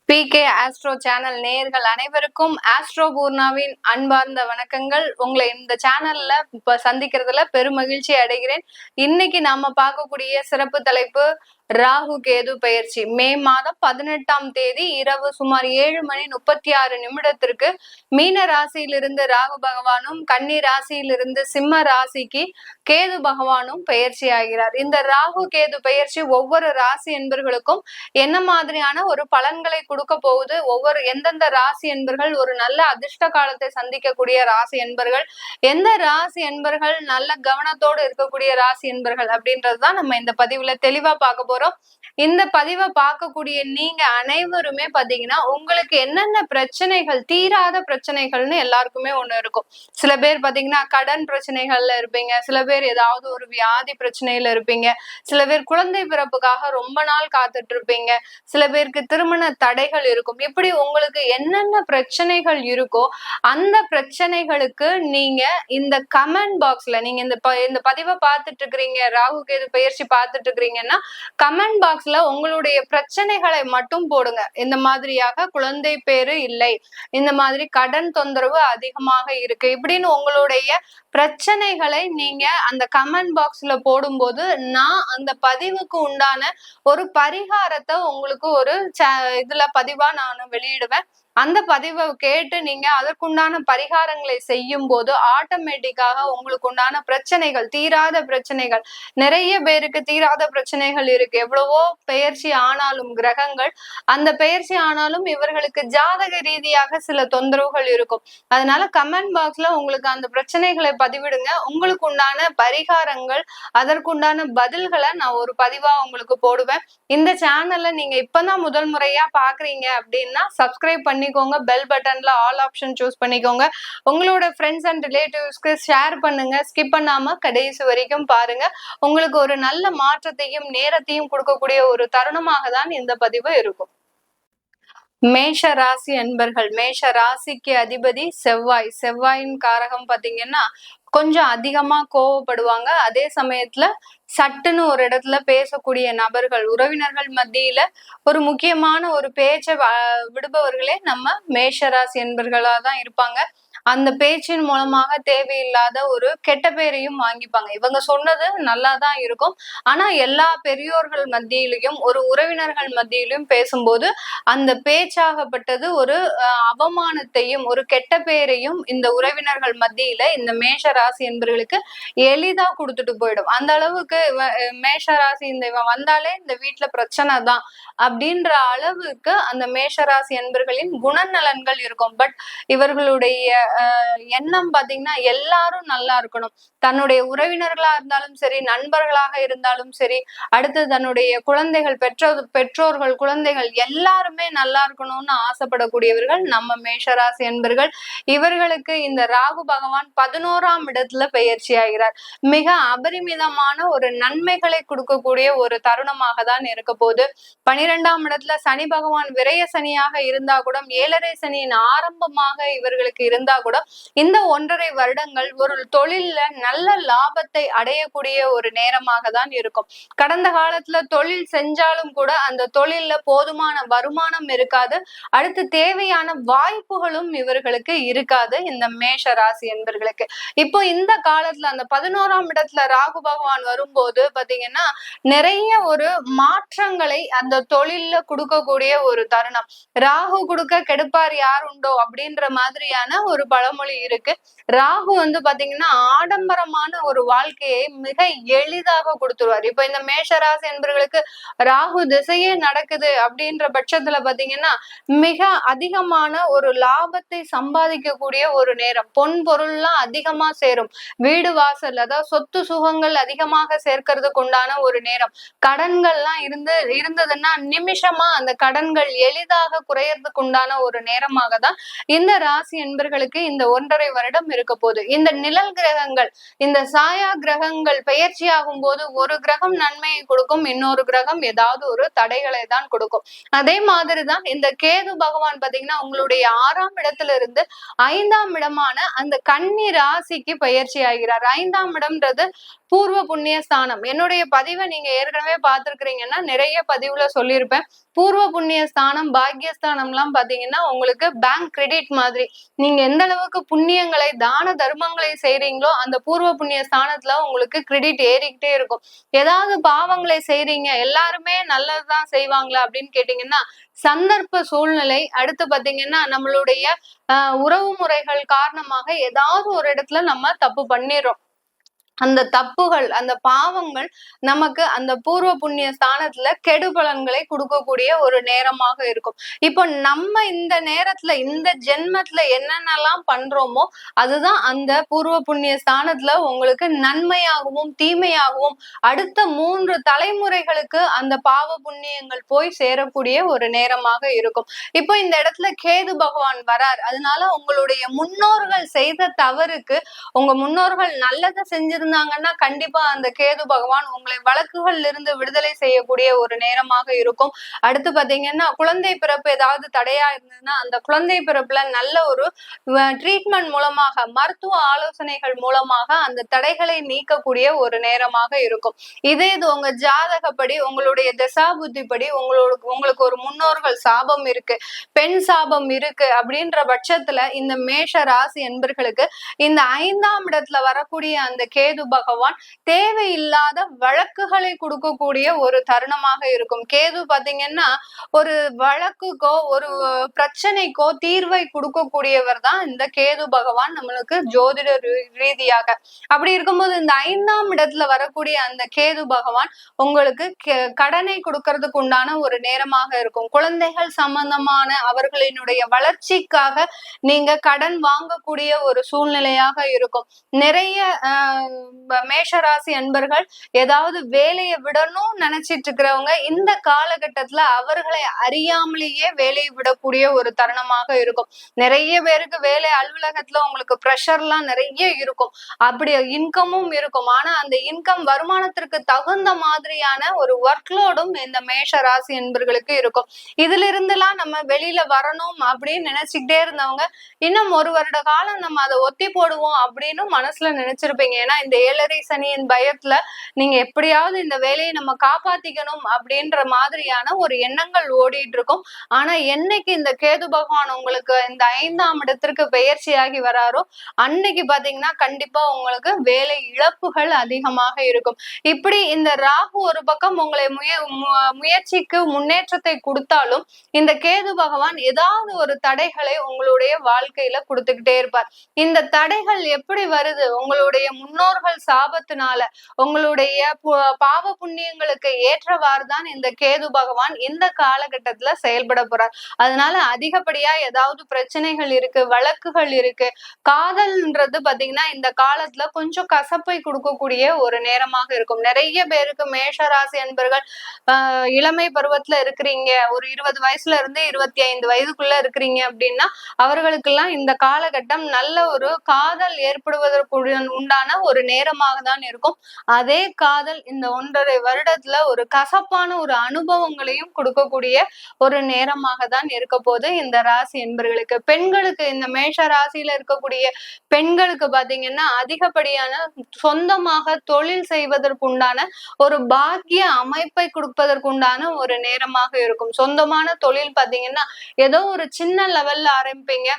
PK astro channel நேயர்கள் அனைவருக்கும் astro பூர்ணாவின் அன்பார்ந்த வணக்கங்கள். உங்களை இந்த சேனல்ல இப்ப சந்திக்கிறதுல பெருமகிழ்ச்சி அடைகிறேன். இன்னைக்கு நாம பார்க்கக்கூடிய சிறப்பு தலைப்பு ராகு கேது பெயர்ச்சி. மே மாதம் 18ஆம் தேதி இரவு சுமார் 7:36 மீன ராசியிலிருந்து ராகு பகவானும் கன்னி ராசியிலிருந்து சிம்ம ராசிக்கு கேது பகவானும் பெயர்ச்சி ஆகிறார். இந்த ராகு கேது பெயர்ச்சி ஒவ்வொரு ராசி என்பர்களுக்கும் என்ன மாதிரியான ஒரு பலன்களை கொடுக்க போகுது, எந்தெந்த ராசி என்பர்கள் ஒரு நல்ல அதிர்ஷ்ட காலத்தை சந்திக்கக்கூடிய ராசி என்பர்கள், எந்த ராசி என்பர்கள் நல்ல கவனத்தோடு இருக்கக்கூடிய ராசி என்பர்கள் அப்படின்றதுதான் நம்ம இந்த பதிவுல தெளிவா பார்க்க போறோம். இந்த பதிவை பார்க்கக்கூடிய நீங்க அனைவருமே பாத்தீங்கன்னா உங்களுக்கு என்னென்ன பிரச்சனைகள், தீராத பிரச்சனைகள்னு எல்லாருக்குமே ஒண்ணு இருக்கும். சில பேர் பாத்தீங்கன்னா கடன் பிரச்சனைகள்ல இருப்பீங்க, சில பேர் ஏதாவது ஒரு வியாதி பிரச்சனையில இருப்பீங்க, சில பேர் குழந்தை பிறப்புக்காக ரொம்ப நாள் காத்துட்டு இருப்பீங்க, சில பேருக்கு திருமண தடைகள் இருக்கும். இப்படி உங்களுக்கு என்னென்ன பிரச்சனைகள் இருக்கோ அந்த பிரச்சனைகளுக்கு நீங்க இந்த கமெண்ட் பாக்ஸ்ல நீங்க இந்த பதிவை பார்த்துட்டு இருக்கிறீங்க, ராகு கேது பெயர்ச்சி பார்த்துட்டு இருக்கிறீங்கன்னா கமெண்ட் பாக்ஸ்ல உங்களுடைய பிரச்சனைகளை மட்டும் போடுங்க. இந்த மாதிரியாக குழந்தை பேரு இல்லை, இந்த மாதிரி கடன் தொந்தரவு அதிகமாக இருக்கு, இப்படின்னு உங்களுடைய பிரச்சனைகளை நீங்க அந்த கமெண்ட் பாக்ஸ்ல போடும்போது நான் அந்த பதிவுக்கு உண்டான ஒரு பரிகாரத்தை உங்களுக்கு ஒரு இதுல பதிவா நான் வெளியிடுவேன். அந்த பதிவை கேட்டு நீங்க அதற்குண்டான பரிகாரங்களை செய்யும் போது ஆட்டோமேட்டிக்காக உங்களுக்கு உண்டான பிரச்சனைகள், தீராத பிரச்சனைகள், நிறைய பேருக்கு தீராத பிரச்சனைகள் இருக்கு. எவ்வளவோ பெயர்ச்சி ஆனாலும் கிரகங்கள் அந்த பெயர்ச்சி ஆனாலும் இவர்களுக்கு ஜாதக ரீதியாக சில தொந்தரவுகள் இருக்கும். அதனால கமெண்ட் பாக்ஸ்ல உங்களுக்கு அந்த பிரச்சனைகளை பதிவிடுங்க. உங்களுக்கு உண்டான பரிகாரங்கள், அதற்குண்டான பதில்களை நான் ஒரு பதிவா உங்களுக்கு போடுவேன். இந்த சேனல்ல நீங்க இப்பதான் முதல் முறையா பாக்குறீங்க அப்படின்னா சப்ஸ்கிரைப் பண்ணிக்கோங்க, பெல் பட்டன்ல ஆல் ஆப்ஷன் சூஸ் பண்ணிக்கோங்க, உங்களோட ஃப்ரெண்ட்ஸ் அண்ட் ரிலேட்டிவ்ஸ்க்கு ஷேர் பண்ணுங்க, ஸ்கிப் பண்ணாம கடைசி வரைக்கும் பாருங்க. உங்களுக்கு ஒரு நல்ல மாற்றத்தையும் நேரத்தையும் கொடுக்கக்கூடிய ஒரு தருணமாக தான் இந்த பதிவு இருக்கும். மேஷ ராசி அன்பர்கள், மேஷ ராசிக்கு அதிபதி செவ்வாய். செவ்வாயின் காரகம் பாத்தீங்கன்னா கொஞ்சம் அதிகமா கோவப்படுவாங்க. அதே சமயத்துல சட்டுன்னு ஒரு இடத்துல பேசக்கூடிய நபர்கள், உறவினர்கள் மத்தியில ஒரு முக்கியமான ஒரு பேச்சை விடுபவர்களே நம்ம மேஷராசி என்பர்களா தான் இருப்பாங்க. அந்த பேச்சின் மூலமாக தேவையில்லாத ஒரு கெட்ட பேரையும் வாங்கிப்பாங்க. இவங்க சொன்னது நல்லா தான் இருக்கும், ஆனா எல்லா பெரியோர்கள் மத்தியிலையும் ஒரு உறவினர்கள் மத்தியிலும் பேசும்போது அந்த பேச்சாகப்பட்டது ஒரு அவமானத்தையும் ஒரு கெட்ட பேரையும் இந்த உறவினர்கள் மத்தியில இந்த மேஷ ராசி என்பவர்களுக்கு எளிதா கொடுத்துட்டு போயிடும். அந்த அளவுக்கு மேஷ ராசி இவன் வந்தாலே இந்த வீட்டுல பிரச்சனை தான் அப்படின்ற அளவுக்கு அந்த மேஷராசி என்பர்களின் குணநலன்கள் இருக்கும். பட் இவர்களுடைய எண்ணம் பாத்தீங்கன்னா எல்லாரும் நல்லா இருக்கணும். தன்னுடைய உறவினர்களா இருந்தாலும் சரி, நண்பர்களாக இருந்தாலும் சரி, அடுத்து தன்னுடைய குழந்தைகள், பெற்றோர்கள், குழந்தைகள் எல்லாருமே நல்லா இருக்கணும்னு ஆசைப்படக்கூடியவர்கள் நம்ம மேஷராசி என்பர்கள். இவர்களுக்கு இந்த ராகு பகவான் 11ஆம் இடத்துல பெயர்ச்சி ஆகிறார். மிக அபரிமிதமான ஒரு நன்மைகளை கொடுக்கக்கூடிய ஒரு தருணமாக தான் இருக்க போது. 12ஆம் இடத்துல சனி பகவான் விரய சனியாக இருந்தா கூட, 7.5 சனியின் ஆரம்பமாக இவர்களுக்கு இருந்தா கூட இந்த 1.5 வருடங்கள் ஒரு தொழில்ல நல்ல லாபத்தை அடையக்கூடிய ஒரு நேரமாக தான் இருக்கும். கடந்த காலத்துல தொழில் செஞ்சாலும் கூட அந்த தொழில்ல போதுமான வருமானம் இருக்காது, அடுத்து தேவையான வாய்ப்புகளும் இவர்களுக்கு இருக்காது இந்த மேஷ ராசி என்பர்களுக்கு. இப்போ இந்த காலத்துல அந்த 11ஆம் இடத்துல ராகு பகவான் வரும்போது பாத்தீங்கன்னா நிறைய ஒரு மாற்றங்களை அந்த தொழில்ல கொடுக்கக்கூடிய ஒரு தருணம். ராகு கொடுக்க கெடுப்பார் யார் உண்டோ அப்படின்ற மாதிரியான ஒரு பழமொழி இருக்கு. ராகு பாத்தீங்கன்னா ஆடம்பரமான ஒரு வாழ்க்கையை மிக எளிதாக கொடுத்துருவார். இப்ப இந்த மேஷராசி என்பவர்களுக்கு ராகு திசையே நடக்குது அப்படின்ற பட்சத்துல பாத்தீங்கன்னா மிக அதிகமான ஒரு லாபத்தை சம்பாதிக்கக்கூடிய ஒரு நேரம். பொன் பொருள்லாம் அதிகமா சேரும், வீடு வாசல் அதாவது சொத்து சுகங்கள் அதிகமாக சேர்க்கறதுக்கு உண்டான ஒரு நேரம். கடன்கள்லாம் இருந்ததுன்னா நிமிஷமா அந்த கடன்கள் எளிதாக குறையறதுக்கு உண்டான ஒரு நேரமாக தான் இந்த ராசி என்பர்களுக்கு உங்களுக்கு இந்த 1.5 வருடம் இருக்க போகுது. இந்த நிழல் கிரகங்கள், இந்த சாயா கிரகங்கள் பெயர்ச்சி ஆகும் போது ஒரு கிரகம் நன்மையை கொடுக்கும், இன்னொரு கிரகம் ஏதாவது ஒரு தடைகளை தான் கொடுக்கும். அதே மாதிரிதான் இந்த கேது பகவான் பாத்தீங்கன்னா உங்களுடைய 6ஆம் இடத்துல இருந்து 5ஆம் இடமான அந்த கன்னி ராசிக்கு பயிற்சி ஆகிறார். 5ஆம் இடம்ன்றது பூர்வ புண்ணிய ஸ்தானம். என்னுடைய பதிவை நீங்க ஏற்கனவே பார்த்திருக்கிறீங்கன்னா நிறைய பதிவுல சொல்லியிருப்பேன். பூர்வ புண்ணிய ஸ்தானம், பாக்கியஸ்தானம் எல்லாம் பாத்தீங்கன்னா உங்களுக்கு பேங்க் கிரெடிட் மாதிரி. நீங்க எந்த அளவுக்கு புண்ணியங்களை, தான தர்மங்களை செய்றீங்களோ அந்த பூர்வ புண்ணிய ஸ்தானத்துல உங்களுக்கு கிரெடிட் ஏறிக்கிட்டே இருக்கும். ஏதாவது பாவங்களை செய்றீங்க, எல்லாருமே நல்லதுதான் செய்வாங்களா அப்படின்னு கேட்டீங்கன்னா சந்தர்ப்ப சூழ்நிலை, அடுத்து பாத்தீங்கன்னா நம்மளுடைய உறவு முறைகள் காரணமாக ஏதாவது ஒரு இடத்துல நம்ம தப்பு பண்ணிடுறோம். அந்த தப்புகள், அந்த பாவங்கள் நமக்கு அந்த பூர்வ புண்ணிய ஸ்தானத்துல கெடு பலன்களை கொடுக்கக்கூடிய ஒரு நேரமாக இருக்கும். இப்போ நம்ம இந்த நேரத்துல, இந்த ஜென்மத்துல என்னென்னலாம் பண்றோமோ அதுதான் அந்த பூர்வ புண்ணிய ஸ்தானத்துல உங்களுக்கு நன்மையாகவும் தீமையாகவும் அடுத்த 3 தலைமுறைகளுக்கு அந்த பாவ புண்ணியங்கள் போய் சேரக்கூடிய ஒரு நேரமாக இருக்கும். இப்போ இந்த இடத்துல கேது பகவான் வரார். அதனால உங்களுடைய முன்னோர்கள் செய்த தவறுக்கு, உங்க முன்னோர்கள் நல்லதை செஞ்சிருந்தாங்கன்னா கண்டிப்பா அந்த கேது பகவான் உங்களை வழக்குகள்ல இருந்து விடுதலை செய்யக்கூடிய ஒரு நேரமாக இருக்கும். அடுத்து பாத்தீங்கன்னா குழந்தை பிறப்பு ஏதாவது தடையா இருந்ததுன்னா அந்த குழந்தை பிறப்புல நல்ல ஒரு ட்ரீட்மெண்ட் மூலமாக, மருத்துவ ஆலோசனைகள் மூலமாக அந்த தடைகளை நீக்கக்கூடிய ஒரு நேரமாக இருக்கும். இதே இது உங்க ஜாதகப்படி, உங்களுடைய தசா புத்திப்படி உங்களுக்கு ஒரு முன்னோர்கள் சாபம் இருக்கு, பெண் சாபம் இருக்கு அப்படின்ற பட்சத்துல இந்த மேஷ ராசி என்பர்களுக்கு இந்த 5ஆம் இடத்துல வரக்கூடிய அந்த கேது பகவான் தேவையில்லாத வழக்குகளை கொடுக்கக்கூடிய ஒரு தருணமாக இருக்கும். கேது பாத்தீங்கன்னா ஒரு வழக்குக்கோ ஒரு பிரச்சனைக்கோ தீர்வை கொடுக்கக்கூடியவர் தான் இந்த கேது பகவான் நம்மளுக்கு ஜோதிட ரீதியாக. அப்படி இருக்கும்போது இந்த 5ஆம் இடத்துல வரக்கூடிய அந்த கேது பகவான் உங்களுக்கு கடனை கொடுக்கறதுக்கு உண்டான ஒரு நேரமாக இருக்கும். குழந்தைகள் சம்பந்தமான அவர்களினுடைய வளர்ச்சிக்காக நீங்க கடன் வாங்கக்கூடிய ஒரு சூழ்நிலையாக இருக்கும். நிறைய மேஷராசி அன்பர்கள் ஏதாவது வேலையை விடணும் நினைச்சிட்டு இருக்கிறவங்க இந்த காலகட்டத்துல அவர்களை அறியாமலேயே வேலையை விடக்கூடிய ஒரு தருணமாக இருக்கும். நிறைய பேருக்கு வேலை அலுவலகத்துல உங்களுக்கு ப்ரெஷர் எல்லாம் நிறைய இருக்கும், அப்படி இன்கமும் இருக்கும். ஆனா அந்த இன்கம் வருமானத்திற்கு தகுந்த மாதிரியான ஒரு ஒர்க்லோடும் இந்த மேஷ ராசி என்பர்களுக்கு இருக்கும். இதுல இருந்தெல்லாம் நம்ம வெளியில வரணும் அப்படின்னு நினைச்சுக்கிட்டே இருந்தவங்க இன்னும் 1 வருட காலம் நம்ம அதை ஒத்தி போடுவோம் அப்படின்னு மனசுல நினைச்சிருப்பீங்க. ஏன்னா இந்த 7.5 சனியின் பயத்துல நீங்க எப்படியாவது இந்த வேலையை நம்ம காப்பாத்திக்கணும் அப்படின்ற மாதிரியான ஒரு எண்ணங்கள் ஓடிட்டு இருக்கும். ஆனா என்னைக்கு இந்த கேது பகவான் உங்களுக்கு இந்த 5ஆம் இடத்திற்கு பெயர்ச்சியாகி வராரோ அன்னைக்கு பாத்தீங்கன்னா கண்டிப்பா உங்களுக்கு வேலை இழப்புகள் அதிகமாக இருக்கும். இப்படி இந்த ராகு ஒரு பக்கம் உங்களை முயற்சிக்கு முன்னேற்றத்தை கொடுத்தாலும் இந்த கேது பகவான் ஏதாவது ஒரு தடைகளை உங்களுடைய வாழ்க்கையில கொடுத்துக்கிட்டே இருப்பார். இந்த தடைகள் எப்படி வருது? உங்களுடைய முன்னோர்கள் சாபத்தினால, உங்களுடைய பாவ புண்ணியங்களுக்கு ஏற்றவாறு தான் இந்த கேது பகவான் இந்த காலகட்டத்துல செயல்பட போறார். அதனால அதிகப்படியா ஏதாவது பிரச்சனைகள் இருக்கு, வழக்குகள் இருக்கு. காதல்ன்றது பாத்தீங்கன்னா இந்த காலத்துல கொஞ்சம் கசப்பை கொடுக்கக்கூடிய ஒரு நேரமாக இருக்கும். நிறைய பேருக்கு மேஷராசி என்பர்கள் இளமை பருவத்துல இருக்கிறீங்க, ஒரு 20 வயசுல இருந்து 25 வயதுக்குள்ள இருக்கிறீங்க அப்படின்னா அவர்களுக்கெல்லாம் இந்த காலகட்டம் நல்ல ஒரு காதல் ஏற்படுவதற்கு உண்டான ஒரு நேரமாக தான் இருக்கும். அதே காதல் இந்த 1.5 வருடத்துல ஒரு கசப்பான ஒரு அனுபவங்களையும் கொடுக்கக்கூடிய ஒரு நேரமாக தான் இருக்க போது இந்த ராசி என்பர்களுக்கு. பெண்களுக்கு, இந்த மேஷ ராசியில இருக்கக்கூடிய பெண்களுக்கு பாத்தீங்கன்னா அதிகப்படியான சொந்தமாக தொழில் செய்வதற்குண்டான ஒரு பாக்கிய அமைப்பை கொடுப்பதற்குண்டான ஒரு நேரமாக இருக்கும். சொந்தமான தொழில் பாத்தீங்கன்னா ஏதோ ஒரு சின்ன லெவல்ல ஆரம்பிப்பீங்க.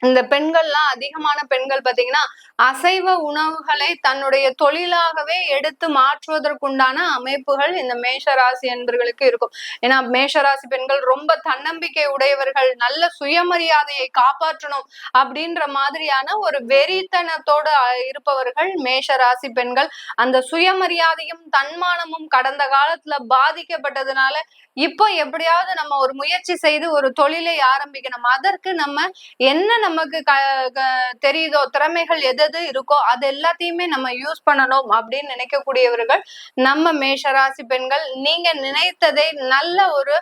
இந்த பெண்கள்லாம், அதிகமான பெண்கள் பாத்தீங்கன்னா அசைவ உணவுகளை தன்னுடைய தொழிலாகவே எடுத்து மாற்றுவதற்குண்டான அமைப்புகள் இந்த மேஷராசி என்பர்களுக்கு இருக்கும். ஏன்னா மேஷராசி பெண்கள் ரொம்ப தன்னம்பிக்கை உடையவர்கள், நல்ல சுயமரியாதையை காப்பாற்றணும் அப்படின்ற மாதிரியான ஒரு வெறித்தனத்தோடு இருப்பவர்கள் மேஷராசி பெண்கள். அந்த சுயமரியாதையும் தன்மானமும் கடந்த காலத்துல பாதிக்கப்பட்டதுனால இப்போ எப்படியாவது நம்ம ஒரு முயற்சி செய்து ஒரு தொழிலை ஆரம்பிக்கணும், அதற்கு நம்ம என்னென்ன நமக்கு தெரியுதோ, திறமைகள் எது இருக்கோ அது எல்லாத்தையுமே நம்ம யூஸ் பண்ணணும் அப்படின்னு நினைக்கக்கூடியவர்கள் நம்ம மேஷராசி பெண்கள். நீங்க நினைத்ததை நல்ல ஒரு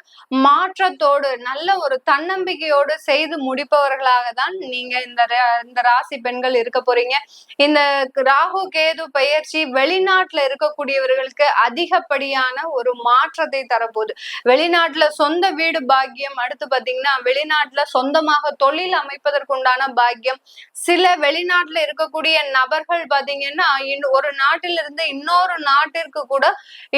மாற்றத்தோடு, நல்ல ஒரு தன்னம்பிக்கையோடு செய்து முடிப்பவர்களாக தான் நீங்க இந்த ராசி பெண்கள் இருக்க போறீங்க. இந்த ராகு கேது பெயர்ச்சி வெளிநாட்டுல இருக்கக்கூடியவர்களுக்கு அதிகப்படியான ஒரு மாற்றத்தை தரப்போகுது. வெளிநாட்டுல சொந்த வீடு பாக்கியம், அடுத்து பாத்தீங்கன்னா வெளிநாட்டுல சொந்தமாக தொழில் அமைப்பதற்குண்டான பாக்கியம். சில வெளிநாட்டுல இருக்கக்கூடிய நபர்கள் பாத்தீங்கன்னா ஒரு நாட்டிலிருந்து இன்னொரு நாட்டிற்கு கூட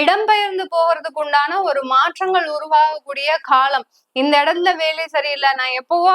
இடம்பெயர்ந்து போகிறதுக்கு உண்டான ஒரு மாற்றங்கள் உருவாகக்கூடிய காலம். இந்த இடத்துல வேலை சரியில்லை, நான் எப்பவோ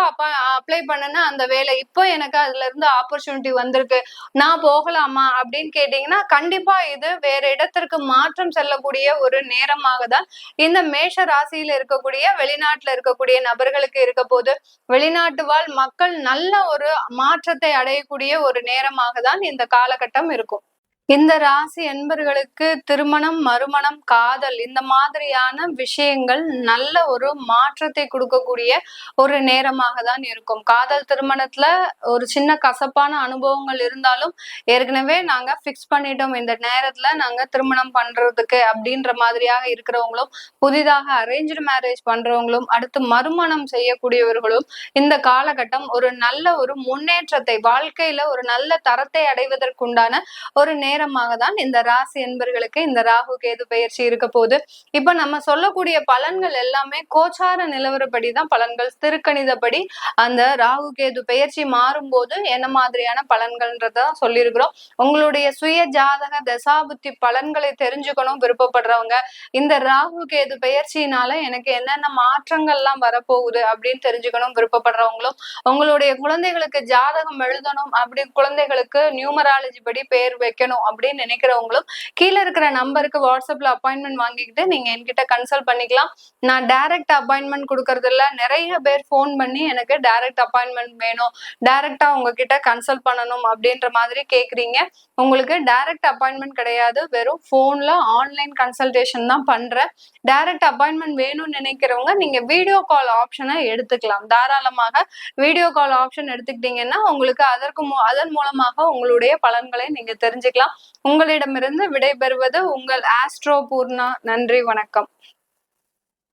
அப்ளை பண்ணேன்னா அந்த வேலை இப்போ எனக்கு அதுல இருந்து ஆப்பர்ச்சுனிட்டி வந்திருக்கு, நான் போகலாமா அப்படின்னு கேட்டீங்கன்னா கண்டிப்பா இது வேற இடத்திற்கு மாற்றம் செல்லக்கூடிய ஒரு நேரமாக தான் இந்த மேஷ ராசியில இருக்கக்கூடிய வெளிநாட்டுல இருக்கக்கூடிய நபர்களுக்கு இருக்க போது. வெளிநாட்டு வாழ் மக்கள் நல்ல ஒரு மாற்றத்தை அடையக்கூடிய ஒரு நேரமாக தான் இந்த காலகட்டம் இருக்கும். இந்த ராசி என்பர்களுக்கு திருமணம், மறுமணம், காதல் இந்த மாதிரியான விஷயங்கள் நல்ல ஒரு மாற்றத்தை கொடுக்கக்கூடிய ஒரு நேரமாக தான் இருக்கும். காதல் திருமணத்துல ஒரு சின்ன கசப்பான அனுபவங்கள் இருந்தாலும் ஏற்கனவே நாங்க பிக்ஸ் பண்ணிட்டோம், இந்த நேரத்துல நாங்க திருமணம் பண்றதுக்கு அப்படின்ற மாதிரியாக இருக்கிறவங்களும், புதிதாக அரேஞ்ச் மேரேஜ் பண்றவங்களும், அடுத்து மறுமணம் செய்யக்கூடியவர்களும் இந்த காலகட்டம் ஒரு நல்ல ஒரு முன்னேற்றத்தை, வாழ்க்கையில ஒரு நல்ல தரத்தை அடைவதற்குண்டான ஒரு நேரமாக தான் இந்த ராசி என்பர்களுக்கு இந்த ராகு கேது பெயர்ச்சி இருக்க போது. இப்ப நம்ம சொல்லக்கூடிய பலன்கள் எல்லாமே கோச்சார நிலவரப்படிதான் பலன்கள். திருக்கணிதப்படி அந்த ராகு கேது பெயர்ச்சி மாறும் போது என்ன மாதிரியான பலன்கள்ன்றத சொல்லியிருக்கிறோம். உங்களுடைய சுய ஜாதக தசாபுத்தி பலன்களை தெரிஞ்சுக்கணும் விருப்பப்படுறவங்க, இந்த ராகு கேது பெயர்ச்சியினால எனக்கு என்னென்ன மாற்றங்கள்லாம் வரப்போகுது அப்படின்னு தெரிஞ்சுக்கணும் விருப்பப்படுறவங்களும், உங்களுடைய குழந்தைகளுக்கு ஜாதகம் எழுதணும், அப்படி குழந்தைகளுக்கு நியூமராலஜி படி பேர் வைக்கணும் அப்படின்னு நினைக்கிறவங்களும் கீழே இருக்கிற நம்பருக்கு வாட்ஸ்அப்ல அப்பாயின்மெண்ட் வாங்கிக்கிட்டு நீங்க என்கிட்ட கன்சல்ட் பண்ணிக்கலாம். நான் டைரக்ட் அப்பாயின்மெண்ட் கொடுக்கறது இல்ல, நிறைய பேர் போன் பண்ணி எனக்கு டைரக்ட் அப்பாயின்மெண்ட் வேணும், டைரக்டா உங்ககிட்ட கன்சல்ட் பண்ணணும் அப்படின்ற மாதிரி கேக்குறீங்க. உங்களுக்கு டைரக்ட் அப்பாயின்மெண்ட் கிடையாது, வெறும் போன்ல ஆன்லைன் கன்சல்டேஷன் தான் பண்றேன். டைரக்ட் அப்பாயின்மெண்ட் வேணும்னு நினைக்கிறவங்க நீங்க வீடியோ கால் ஆப்ஷனை எடுத்துக்கலாம். தாராளமாக வீடியோ கால் ஆப்ஷன் எடுத்துக்கிட்டீங்கன்னா உங்களுக்கு அதன் மூலமாக உங்களுடைய பலன்களை நீங்க தெரிஞ்சுக்கலாம். உங்களிடமிருந்து விடைபெறுவது உங்கள் ஆஸ்ட்ரோ பூர்ணா. நன்றி, வணக்கம்.